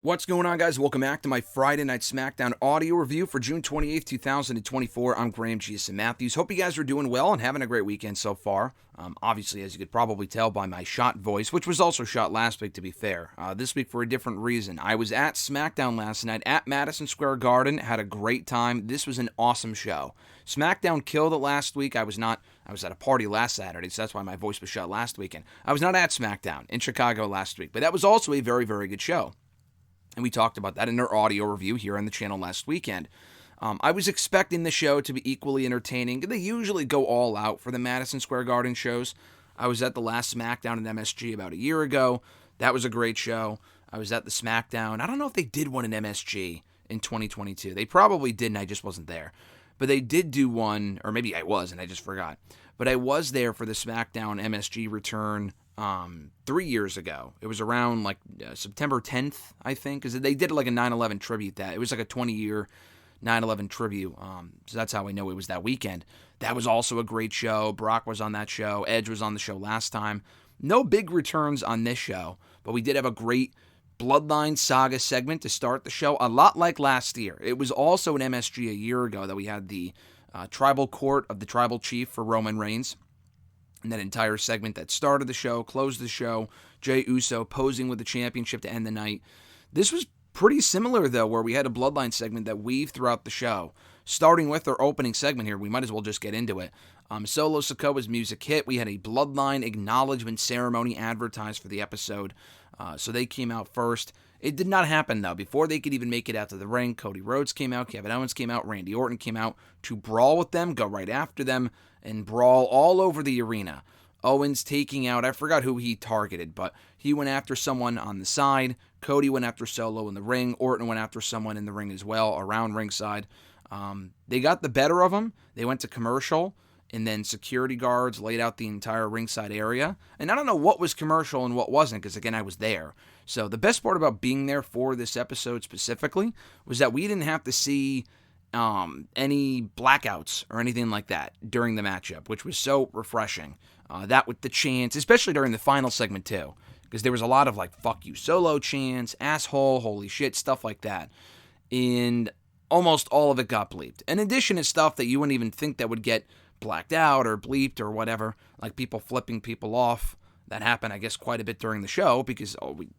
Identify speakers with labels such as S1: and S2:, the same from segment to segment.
S1: What's going on, guys? Welcome back to my Friday Night SmackDown audio review for June 28th, 2024. I'm Graham G.S. Matthews. Hope you guys are doing well and having a great weekend so far. Obviously, as you could probably tell by my shot voice, which was also shot last week, to be fair. This week for a different reason. I was at SmackDown last night at Madison Square Garden. Had a great time. This was an awesome show. SmackDown killed it last week. I was at a party last Saturday, so that's why my voice was shot last weekend. I was not at SmackDown in Chicago last week, but that was also a very, very good show. And we talked about that in our audio review here on the channel last weekend. I was expecting the show to be equally entertaining. They usually go all out for the Madison Square Garden shows. I was at the last SmackDown in MSG about a year ago. That was a great show. I was at the SmackDown. I don't know if they did one in MSG in 2022. They probably didn't. I just wasn't there. But they did do one, or maybe I was and I just forgot. But I was there for the SmackDown MSG return 3 years ago. It was around September 10th, I think, because they did like a 9/11 tribute. That it was like a 20-year 9/11 tribute. So that's how I know it was that weekend. That was also a great show. Brock was on that show. Edge was on the show last time. No big returns on this show, but we did have a great Bloodline saga segment to start the show, a lot like last year. It was also an MSG a year ago that we had the tribal court of the tribal chief for Roman Reigns. And that entire segment that started the show, closed the show, Jey Uso posing with the championship to end the night. This was pretty similar, though, where we had a Bloodline segment that weaved throughout the show. Starting with our opening segment here, we might as well just get into it. Solo Sikoa's music hit. We had a Bloodline acknowledgement ceremony advertised for the episode. So they came out first. It did not happen, though. Before they could even make it out to the ring, Cody Rhodes came out, Kevin Owens came out, Randy Orton came out to brawl with them, go right after them, and brawl all over the arena. Owens taking out, I forgot who he targeted, but he went after someone on the side. Cody went after Solo in the ring. Orton went after someone in the ring as well, around ringside. They got the better of them. They went to commercial, and then security guards laid out the entire ringside area. And I don't know what was commercial and what wasn't, because, again, I was there. So the best part about being there for this episode specifically was that we didn't have to see any blackouts or anything like that during the matchup, which was so refreshing. That with the chants, especially during the final segment too, because there was a lot of fuck you Solo chants, asshole, holy shit, stuff like that. And almost all of it got bleeped. In addition to stuff that you wouldn't even think that would get blacked out or bleeped or whatever, like people flipping people off. That happened, I guess, quite a bit during the show because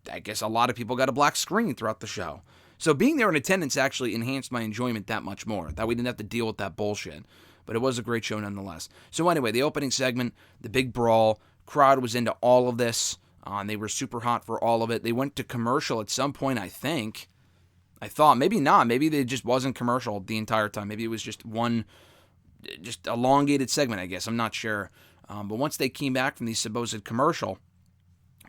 S1: I guess a lot of people got a black screen throughout the show. So being there in attendance actually enhanced my enjoyment that much more, that we didn't have to deal with that bullshit. But it was a great show nonetheless. So anyway, the opening segment, the big brawl, crowd was into all of this. They were super hot for all of it. They went to commercial at some point, I think. I thought, maybe not. Maybe they just wasn't commercial the entire time. Maybe it was just one, just elongated segment, I guess. I'm not sure. But once they came back from the supposed commercial,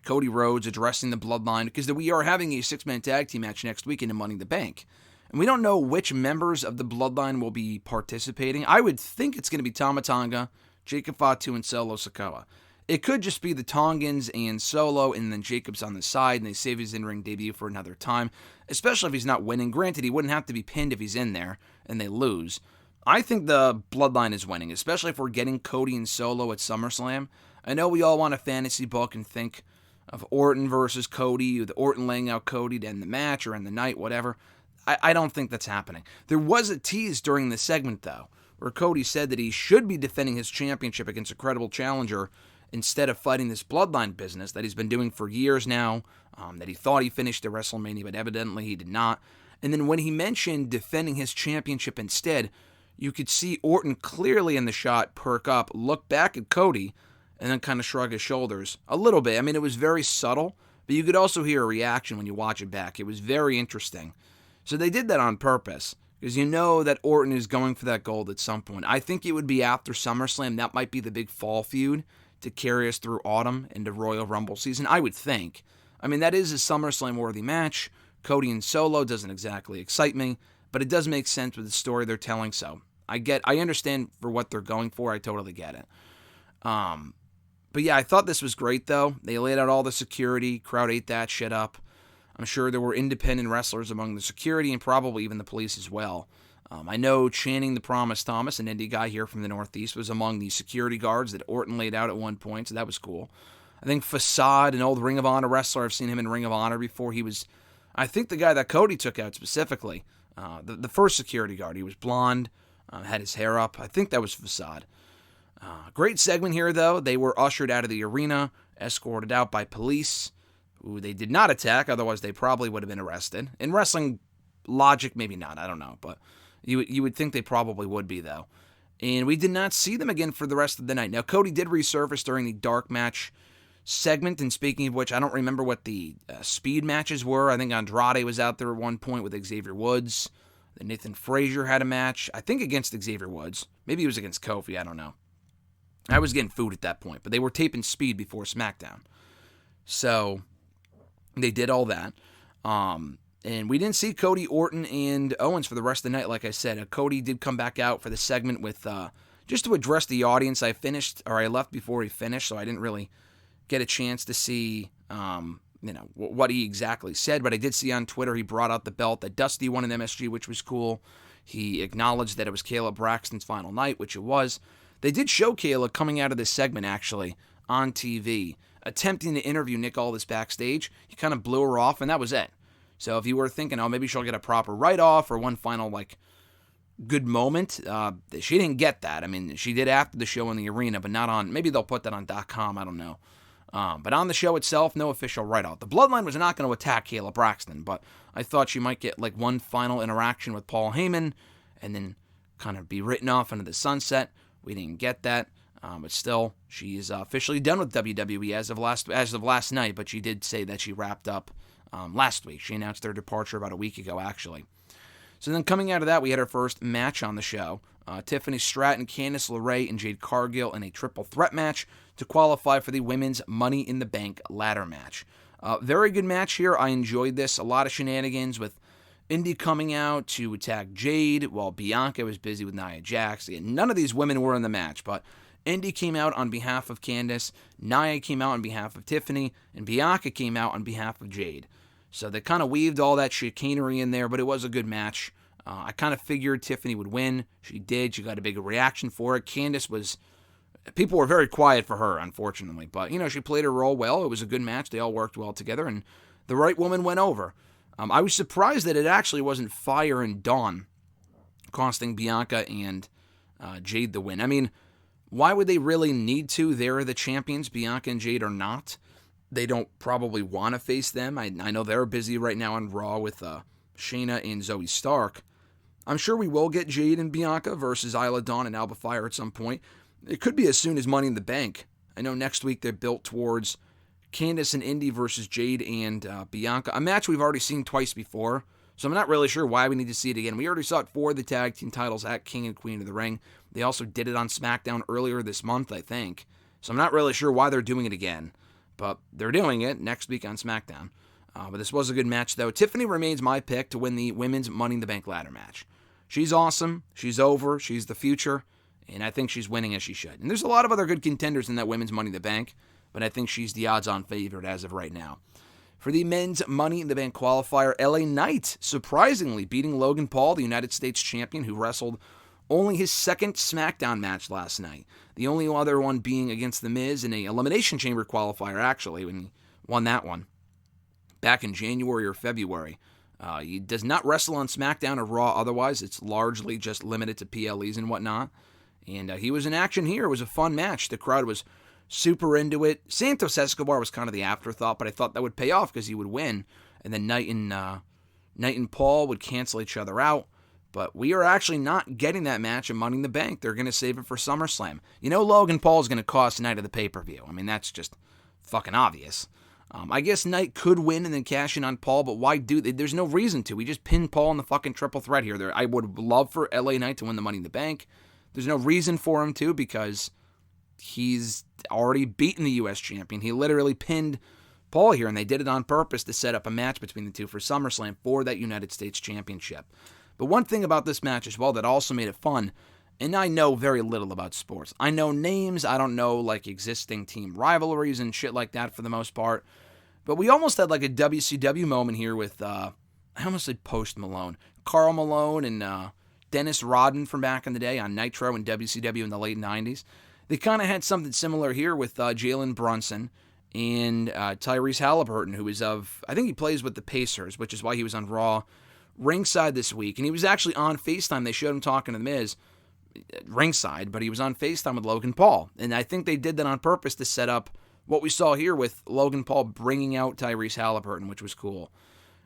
S1: Cody Rhodes addressing the Bloodline, because we are having a 6-man tag team match next weekend in Money in the Bank. And we don't know which members of the Bloodline will be participating. I would think it's going to be Tama Tonga, Jacob Fatu, and Solo Sikoa. It could just be the Tongans and Solo, and then Jacob's on the side, and they save his in-ring debut for another time, especially if he's not winning. Granted, he wouldn't have to be pinned if he's in there, and they lose. I think the Bloodline is winning, especially if we're getting Cody and Solo at SummerSlam. I know we all want a fantasy book and think of Orton versus Cody, with Orton laying out Cody to end the match or end the night, whatever. I don't think that's happening. There was a tease during the segment, though, where Cody said that he should be defending his championship against a credible challenger instead of fighting this Bloodline business that he's been doing for years now, that he thought he finished at WrestleMania, but evidently he did not. And then when he mentioned defending his championship instead, you could see Orton clearly in the shot perk up, look back at Cody, and then kind of shrug his shoulders a little bit. I mean, it was very subtle, but you could also hear a reaction when you watch it back. It was very interesting. So they did that on purpose, because you know that Orton is going for that gold at some point. I think it would be after SummerSlam. That might be the big fall feud to carry us through autumn into Royal Rumble season, I would think. I mean, that is a SummerSlam-worthy match. Cody and Solo doesn't exactly excite me, but it does make sense with the story they're telling, so I understand for what they're going for. I totally get it. But yeah, I thought this was great, though. They laid out all the security. Crowd ate that shit up. I'm sure there were independent wrestlers among the security and probably even the police as well. I know Channing the Promise Thomas, an indie guy here from the Northeast, was among the security guards that Orton laid out at one point, so that was cool. I think Facade, an old Ring of Honor wrestler, I've seen him in Ring of Honor before. He was I think the guy that Cody took out specifically, the first security guard, he was blonde, had his hair up. I think that was Facade. Great segment here, though. They were ushered out of the arena, escorted out by police, who they did not attack, otherwise they probably would have been arrested. In wrestling logic, maybe not, I don't know, but you would think they probably would be, though. And we did not see them again for the rest of the night. Now, Cody did resurface during the dark match segment, and speaking of which, I don't remember what the speed matches were. I think Andrade was out there at one point with Xavier Woods. Then Nathan Frazier had a match, I think against Xavier Woods. Maybe it was against Kofi, I don't know. I was getting food at that point, but they were taping Speed before SmackDown. So they did all that. And we didn't see Cody, Orton, and Owens for the rest of the night, like I said. Cody did come back out for the segment with just to address the audience. I left before he finished, so I didn't really get a chance to see what he exactly said. But I did see on Twitter he brought out the belt that Dusty won in MSG, which was cool. He acknowledged that it was Kayla Braxton's final night, which it was. They did show Kayla coming out of this segment, actually, on TV, attempting to interview Nick Aldis backstage. He kind of blew her off, and that was it. So if you were thinking, maybe she'll get a proper write-off or one final, good moment, she didn't get that. I mean, she did after the show in the arena, but not on, maybe they'll put that on .com, I don't know. But on the show itself, no official write-off. The Bloodline was not going to attack Kayla Braxton, but I thought she might get, one final interaction with Paul Heyman and then kind of be written off into the sunset. We didn't get that, but still, she is officially done with WWE as of last night. But she did say that she wrapped up last week. She announced her departure about a week ago, actually. So then, coming out of that, we had our first match on the show: Tiffany Stratton, Candice LeRae, and Jade Cargill in a triple threat match to qualify for the Women's Money in the Bank ladder match. Very good match here. I enjoyed this. A lot of shenanigans with Indy coming out to attack Jade while Bianca was busy with Nia Jax. Again, none of these women were in the match, but Indy came out on behalf of Candice, Nia came out on behalf of Tiffany, and Bianca came out on behalf of Jade. So they kind of weaved all that chicanery in there, but it was a good match. I kind of figured Tiffany would win. She did. She got a big reaction for it. People were very quiet for her, unfortunately, but, she played her role well. It was a good match. They all worked well together, and the right woman went over. I was surprised that it actually wasn't Fire and Dawn costing Bianca and Jade the win. I mean, why would they really need to? They're the champions. Bianca and Jade are not. They don't probably want to face them. I know they're busy right now on Raw with Shayna and Zoe Stark. I'm sure we will get Jade and Bianca versus Isla Dawn and Alba Fire at some point. It could be as soon as Money in the Bank. I know next week they're built towards Candice and Indy versus Jade and Bianca, a match we've already seen twice before, so I'm not really sure why we need to see it again. We already saw it for the tag team titles at King and Queen of the Ring. They also did it on SmackDown earlier this month, I think, so I'm not really sure why they're doing it again, but they're doing it next week on SmackDown. But this was a good match, though. Tiffany remains my pick to win the Women's Money in the Bank ladder match. She's awesome, she's over, she's the future, and I think she's winning as she should. And there's a lot of other good contenders in that Women's Money in the Bank, but I think she's the odds-on favorite as of right now. For the Men's Money in the Bank qualifier, LA Knight surprisingly beating Logan Paul, the United States champion, who wrestled only his second SmackDown match last night. The only other one being against The Miz in a Elimination Chamber qualifier, actually, when he won that one back in January or February. He does not wrestle on SmackDown or Raw otherwise. It's largely just limited to PLEs and whatnot. And he was in action here. It was a fun match. The crowd was super into it. Santos Escobar was kind of the afterthought, but I thought that would pay off because he would win. And then Knight and Paul would cancel each other out. But we are actually not getting that match in Money in the Bank. They're going to save it for SummerSlam. Logan Paul is going to cost Knight of the pay-per-view. I mean, that's just fucking obvious. I guess Knight could win and then cash in on Paul, but why do they? There's no reason to. We just pinned Paul in the fucking triple threat here. I would love for LA Knight to win the Money in the Bank. There's no reason for him to because he's already beaten the U.S. champion. He literally pinned Paul here, and they did it on purpose to set up a match between the two for SummerSlam for that United States championship. But one thing about this match as well that also made it fun, and I know very little about sports. I know names. I don't know existing team rivalries and shit like that for the most part. But we almost had a WCW moment here with, I almost said Post Malone. Karl Malone and Dennis Rodman from back in the day on Nitro and WCW in the late 90s. They kind of had something similar here with Jalen Brunson and Tyrese Haliburton, who is I think he plays with the Pacers, which is why he was on Raw ringside this week. And he was actually on FaceTime. They showed him talking to The Miz ringside, but he was on FaceTime with Logan Paul. And I think they did that on purpose to set up what we saw here with Logan Paul bringing out Tyrese Haliburton, which was cool.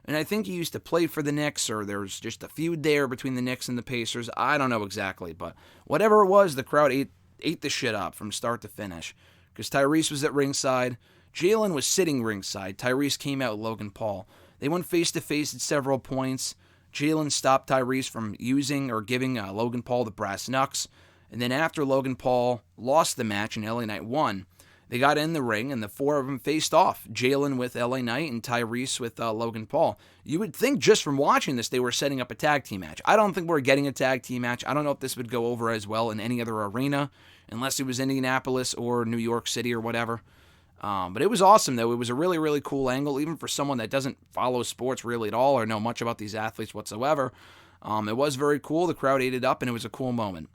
S1: And I think he used to play for the Knicks, or there's just a feud there between the Knicks and the Pacers. I don't know exactly, but whatever it was, the crowd ate the shit up from start to finish. Because Tyrese was at ringside. Jalen was sitting ringside. Tyrese came out with Logan Paul. They went face-to-face at several points. Jalen stopped Tyrese from using or giving Logan Paul the brass knucks. And then after Logan Paul lost the match and LA Knight won, they got in the ring and the four of them faced off. Jalen with LA Knight and Tyrese with Logan Paul. You would think just from watching this they were setting up a tag team match. I don't think we're getting a tag team match. I don't know if this would go over as well in any other arena, unless it was Indianapolis or New York City or whatever. But it was awesome, though. It was a really, really cool angle, even for someone that doesn't follow sports really at all or know much about these athletes whatsoever. It was very cool. The crowd ate it up, and it was a cool moment.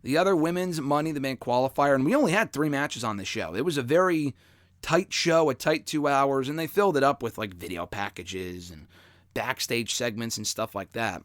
S1: The other women's Money in the Bank qualifier, and we only had 3 matches on the show. It was a very tight show, a tight 2 hours, and they filled it up with like video packages and backstage segments and stuff like that.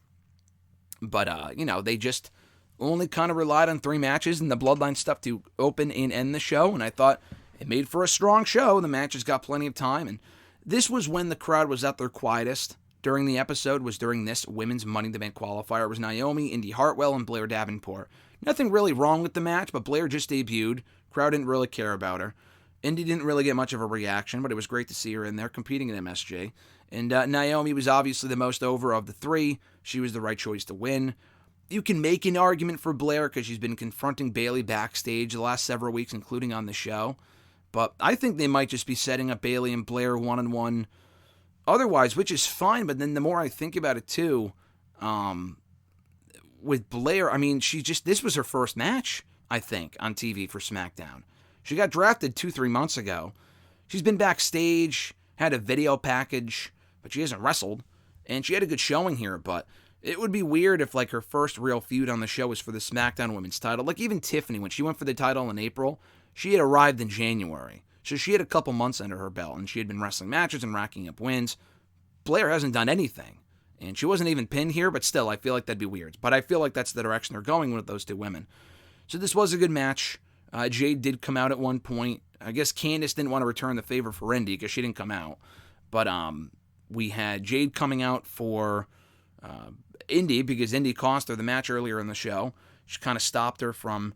S1: But, they just only kind of relied on 3 matches and the Bloodline stuff to open and end the show, and I thought it made for a strong show. The matches got plenty of time, and this was when the crowd was at their quietest during the episode, was during this women's Money in the Bank qualifier. It was Naomi, Indy Hartwell, and Blair Davenport. Nothing really wrong with the match, but Blair just debuted. Crowd didn't really care about her. Indy didn't really get much of a reaction, but it was great to see her in there competing in MSG. And Naomi was obviously the most over of the 3. She was the right choice to win. You can make an argument for Blair because she's been confronting Bayley backstage the last several weeks, including on the show. But I think they might just be setting up Bayley and Blair one-on-one otherwise, which is fine. But then the more I think about it too, with Blair, I mean, this was her first match, I think, on TV for SmackDown. She got drafted 2-3 months ago. She's been backstage, had a video package, but she hasn't wrestled. And she had a good showing here, but it would be weird if like her first real feud on the show was for the SmackDown Women's title. Like even Tiffany, when she went for the title in April, she had arrived in January. So she had a couple months under her belt, and she had been wrestling matches and racking up wins. Blair hasn't done anything. And she wasn't even pinned here, but still, I feel like that'd be weird. But I feel like that's the direction they're going with those 2 women. So this was a good match. Jade did come out at one point. I guess Candice didn't want to return the favor for Indy because she didn't come out. But we had Jade coming out for Indy because Indy cost her the match earlier in the show. She kind of stopped her from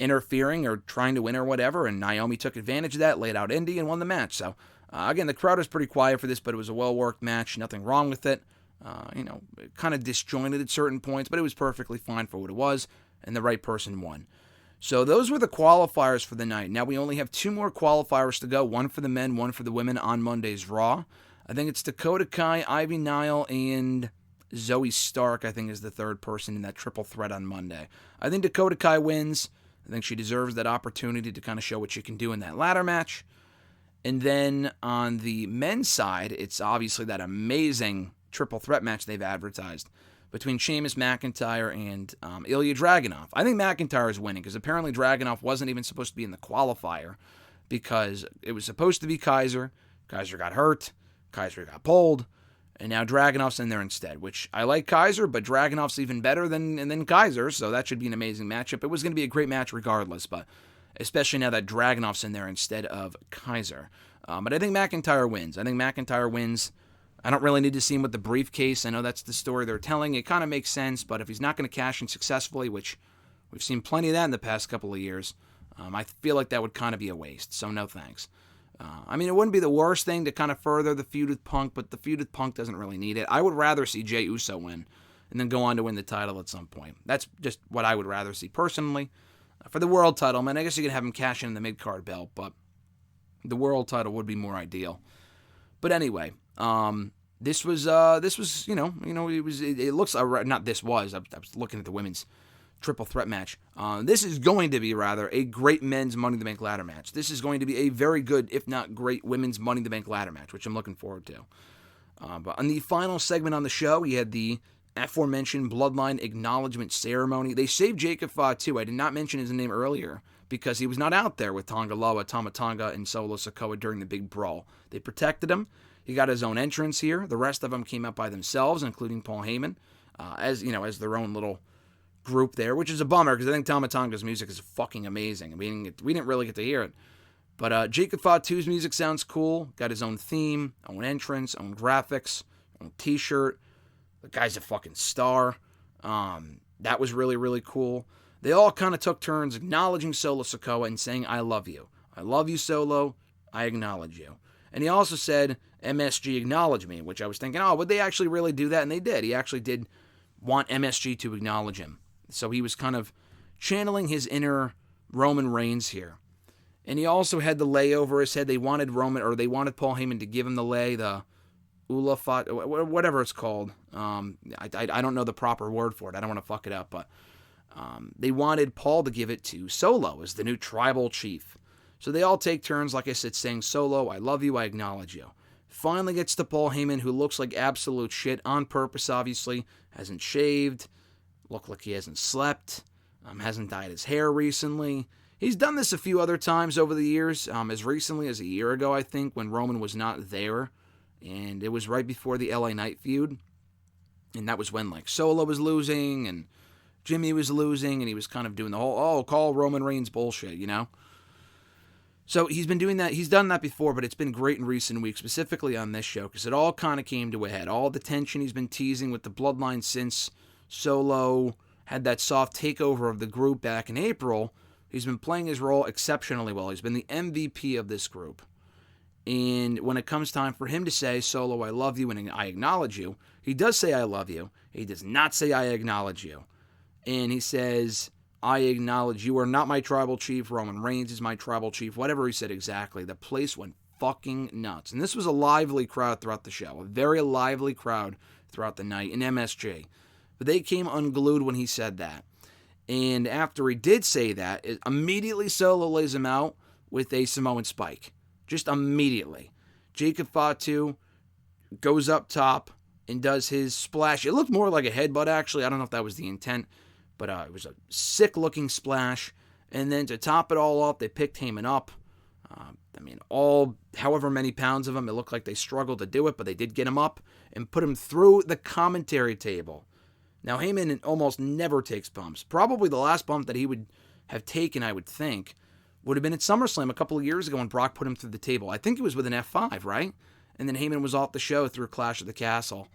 S1: interfering or trying to win or whatever, and Naomi took advantage of that, laid out Indy, and won the match. So, again, the crowd was pretty quiet for this, but it was a well-worked match. Nothing wrong with it. Kind of disjointed at certain points, but it was perfectly fine for what it was, and the right person won. So those were the qualifiers for the night. Now we only have 2 more qualifiers to go, one for the men, one for the women on Monday's Raw. I think it's Dakota Kai, Ivy Nile, and Zoe Stark, I think, is the third person in that triple threat on Monday. I think Dakota Kai wins. I think she deserves that opportunity to kind of show what she can do in that ladder match. And then on the men's side, it's obviously that amazing triple threat match they've advertised between Sheamus, McIntyre, and Ilya Dragunov. I think McIntyre is winning because apparently Dragunov wasn't even supposed to be in the qualifier because it was supposed to be Kaiser. Kaiser got hurt. Kaiser got pulled. And now Dragunov's in there instead, which I like Kaiser, but Dragunov's even better than Kaiser, so that should be an amazing matchup. It was going to be a great match regardless, but especially now that Dragunov's in there instead of Kaiser. But I think McIntyre wins. I don't really need to see him with the briefcase. I know that's the story they're telling. It kind of makes sense, but if he's not going to cash in successfully, which we've seen plenty of that in the past couple of years, I feel like that would kind of be a waste, so no thanks. It wouldn't be the worst thing to kind of further the feud with Punk, but the feud with Punk doesn't really need it. I would rather see Jey Uso win and then go on to win the title at some point. That's just what I would rather see personally. For the world title, man, I guess you could have him cash in the mid-card belt, but the world title would be more ideal. It was, I was looking at the women's triple threat match. This is going to be, a great men's Money in the Bank ladder match. This is going to be a very good, if not great, women's Money in the Bank ladder match, which I'm looking forward to. But on the final segment on the show, we had the aforementioned Bloodline acknowledgement ceremony. They saved Jacob Fatu. I did not mention his name earlier, because he was not out there with Tonga Loa, Tama Tonga, and Solo Sikoa during the big brawl. They protected him. He got his own entrance here. The rest of them came out by themselves, including Paul Heyman, as their own little group there, which is a bummer because I think Tama Tonga's music is fucking amazing. We didn't really get to hear it. But Jacob Fatu's music sounds cool. Got his own theme, own entrance, own graphics, own t-shirt. The guy's a fucking star. That was really, really cool. They all kind of took turns acknowledging Solo Sikoa and saying, I love you. I love you, Solo. I acknowledge you. And he also said, MSG acknowledge me, which I was thinking, would they actually really do that? And they did. He actually did want MSG to acknowledge him. So he was kind of channeling his inner Roman Reigns here. And he also had the lei over his head. They wanted Paul Heyman to give him the lei, the Ulafat, whatever it's called. I don't know the proper word for it. I don't want to fuck it up, but they wanted Paul to give it to Solo as the new tribal chief. So they all take turns, like I said, saying, Solo, I love you, I acknowledge you. Finally gets to Paul Heyman, who looks like absolute shit, on purpose, obviously. Hasn't shaved, looked like he hasn't slept, hasn't dyed his hair recently. He's done this a few other times over the years, as recently as a year ago, I think, when Roman was not there. And it was right before the LA Knight feud. And that was when, Solo was losing, and Jimmy was losing, and he was kind of doing the whole, call Roman Reigns bullshit, So he's been doing that. He's done that before, but it's been great in recent weeks, specifically on this show, because it all kind of came to a head. All the tension he's been teasing with the Bloodline since Solo had that soft takeover of the group back in April. He's been playing his role exceptionally well. He's been the MVP of this group. And when it comes time for him to say, Solo, I love you and I acknowledge you, he does say I love you. He does not say I acknowledge you. And he says, I acknowledge you are not my tribal chief. Roman Reigns is my tribal chief. Whatever he said exactly. The place went fucking nuts. And this was a lively crowd throughout the show. A very lively crowd throughout the night in MSG. But they came unglued when he said that. And after he did say that, immediately Solo lays him out with a Samoan spike. Just immediately. Jacob Fatu goes up top and does his splash. It looked more like a headbutt, actually. I don't know if that was the intent. But it was a sick-looking splash. And then to top it all off, they picked Heyman up. However many pounds of him, it looked like they struggled to do it, but they did get him up and put him through the commentary table. Now, Heyman almost never takes bumps. Probably the last bump that he would have taken, I would think, would have been at SummerSlam a couple of years ago when Brock put him through the table. I think it was with an F5, right? And then Heyman was off the show through Clash of the Castle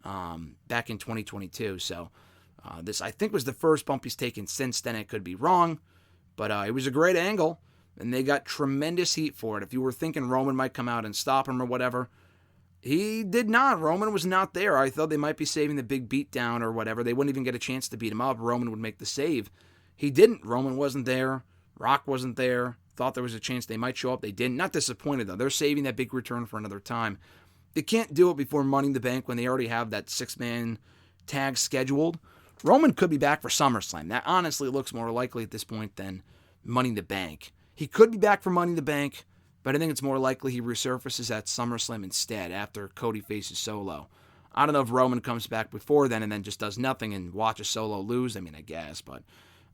S1: back in 2022. So this, I think, was the first bump he's taken since then. I could be wrong, but it was a great angle, and they got tremendous heat for it. If you were thinking Roman might come out and stop him or whatever, he did not. Roman was not there. I thought they might be saving the big beatdown or whatever. They wouldn't even get a chance to beat him up. Roman would make the save. He didn't. Roman wasn't there. Rock wasn't there. Thought there was a chance they might show up. They didn't. Not disappointed, though. They're saving that big return for another time. They can't do it before Money in the Bank when they already have that six-man tag scheduled. Roman could be back for SummerSlam. That honestly looks more likely at this point than Money in the Bank. He could be back for Money in the Bank, but I think it's more likely he resurfaces at SummerSlam instead after Cody faces Solo. I don't know if Roman comes back before then and then just does nothing and watches Solo lose. I guess, but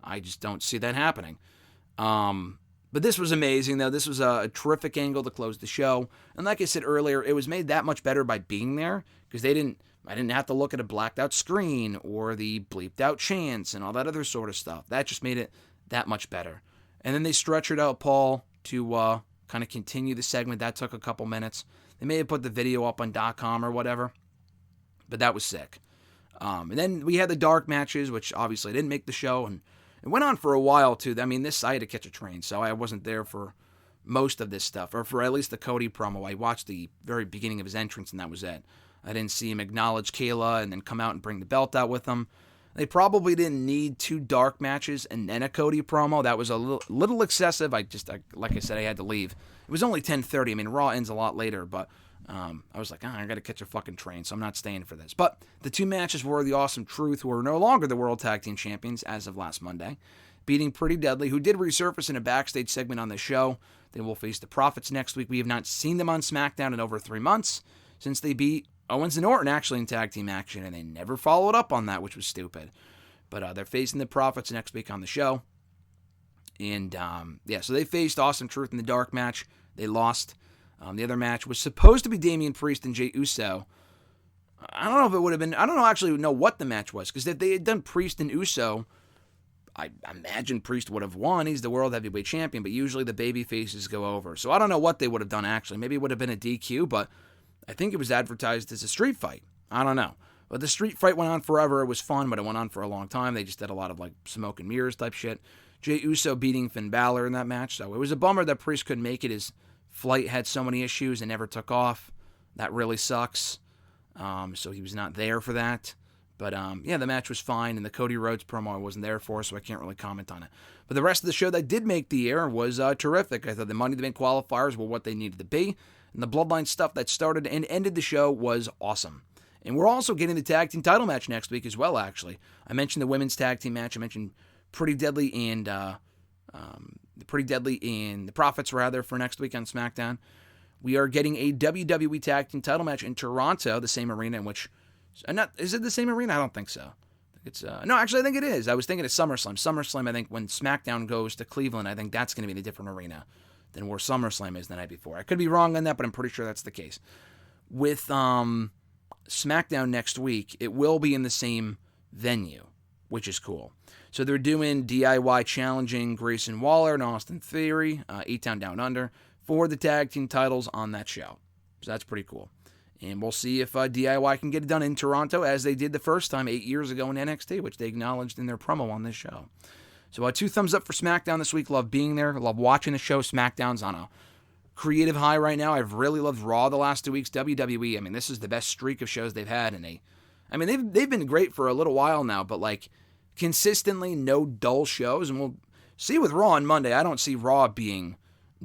S1: I just don't see that happening. But this was amazing, though. This was a terrific angle to close the show. And like I said earlier, it was made that much better by being there because I didn't have to look at a blacked out screen or the bleeped out chants and all that other sort of stuff. That just made it that much better. And then they stretchered out Paul to kind of continue the segment. That took a couple minutes. They may have put the video up on .com or whatever, but that was sick. And then we had the dark matches, which obviously didn't make the show, and it went on for a while, too. I had to catch a train, so I wasn't there for most of this stuff, or for at least the Cody promo. I watched the very beginning of his entrance, and that was it. I didn't see him acknowledge Kayla and then come out and bring the belt out with him. They probably didn't need 2 dark matches and then a Cody promo. That was a little excessive. Like I said, I had to leave. It was only 10:30. Raw ends a lot later, but I was like, I got to catch a fucking train, so I'm not staying for this. But the 2 matches were the Awesome Truth, who are no longer the World Tag Team Champions as of last Monday, beating Pretty Deadly, who did resurface in a backstage segment on the show. They will face the Profits next week. We have not seen them on SmackDown in over 3 months since they beat Owens and Orton actually in tag team action, and they never followed up on that, which was stupid. But they're facing the Profits next week on the show. And, so they faced Awesome Truth in the dark match. They lost. The other match was supposed to be Damian Priest and Jey Uso. I don't know if it would have been, I don't actually know what the match was, because if they had done Priest and Uso, I imagine Priest would have won. He's the World Heavyweight Champion, but usually the baby faces go over. So I don't know what they would have done, actually. Maybe it would have been a DQ, but I think it was advertised as a street fight. I don't know. But the street fight went on forever. It was fun, but it went on for a long time. They just did a lot of, like, smoke and mirrors type shit. Jey Uso beating Finn Balor in that match. So it was a bummer that Priest couldn't make it. His flight had so many issues and never took off. That really sucks. So he was not there for that. But, the match was fine, and the Cody Rhodes promo I wasn't there for, so I can't really comment on it. But the rest of the show that did make the air was terrific. I thought the Money in the Bank qualifiers were what they needed to be, and the Bloodline stuff that started and ended the show was awesome. And we're also getting the tag team title match next week as well, actually. I mentioned the women's tag team match. I mentioned Pretty Deadly and the Profits, rather, for next week on SmackDown. We are getting a WWE tag team title match in Toronto, the same arena in which... is it the same arena? I don't think so. No, actually, I think it is. I was thinking of SummerSlam. SummerSlam, I think, when SmackDown goes to Cleveland, I think that's going to be in a different arena than where SummerSlam is the night before. I could be wrong on that, but I'm pretty sure that's the case. With SmackDown next week, it will be in the same venue, which is cool. So they're doing DIY challenging Grayson Waller and Austin Theory, 8-Town Down Under, for the tag team titles on that show. So that's pretty cool. And we'll see if DIY can get it done in Toronto, as they did the first time 8 years ago in NXT, which they acknowledged in their promo on this show. So 2 thumbs up for SmackDown this week. Love being there. Love watching the show. SmackDown's on a creative high right now. I've really loved Raw the last 2 weeks. WWE, I mean, this is the best streak of shows they've had. And they've been great for a little while now, but like consistently no dull shows. And we'll see with Raw on Monday. I don't see Raw being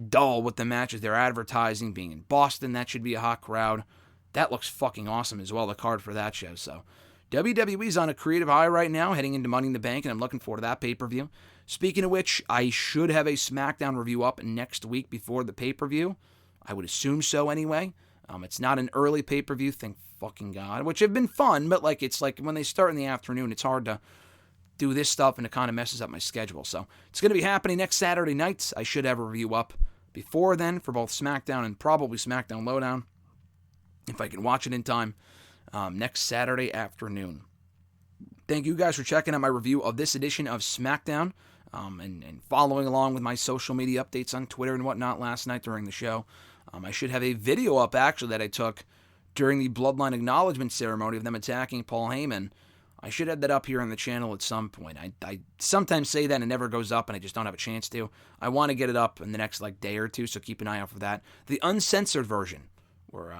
S1: dull with the matches they're advertising. Being in Boston, that should be a hot crowd. That looks fucking awesome as well, the card for that show. So WWE's on a creative high right now, heading into Money in the Bank, and I'm looking forward to that pay-per-view. Speaking of which, I should have a SmackDown review up next week before the pay-per-view. I would assume so anyway. It's not an early pay-per-view, thank fucking God, which have been fun, but it's like when they start in the afternoon, it's hard to do this stuff, and it kind of messes up my schedule. So it's going to be happening next Saturday night. I should have a review up before then for both SmackDown and probably SmackDown Lowdown, if I can watch it in time, next Saturday afternoon. Thank you guys for checking out my review of this edition of SmackDown and following along with my social media updates on Twitter and whatnot last night during the show. I should have a video up, actually, that I took during the Bloodline acknowledgement ceremony of them attacking Paul Heyman. I should have that up here on the channel at some point. I sometimes say that and it never goes up, and I just don't have a chance to. I want to get it up in the next day or two, so keep an eye out for that. The uncensored version, or,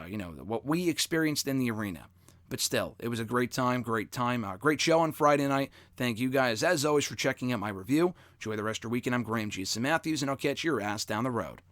S1: what we experienced in the arena. But still, it was a great time. Great show on Friday night. Thank you guys, as always, for checking out my review. Enjoy the rest of your weekend. I'm Graham G. Matthews, and I'll catch your ass down the road.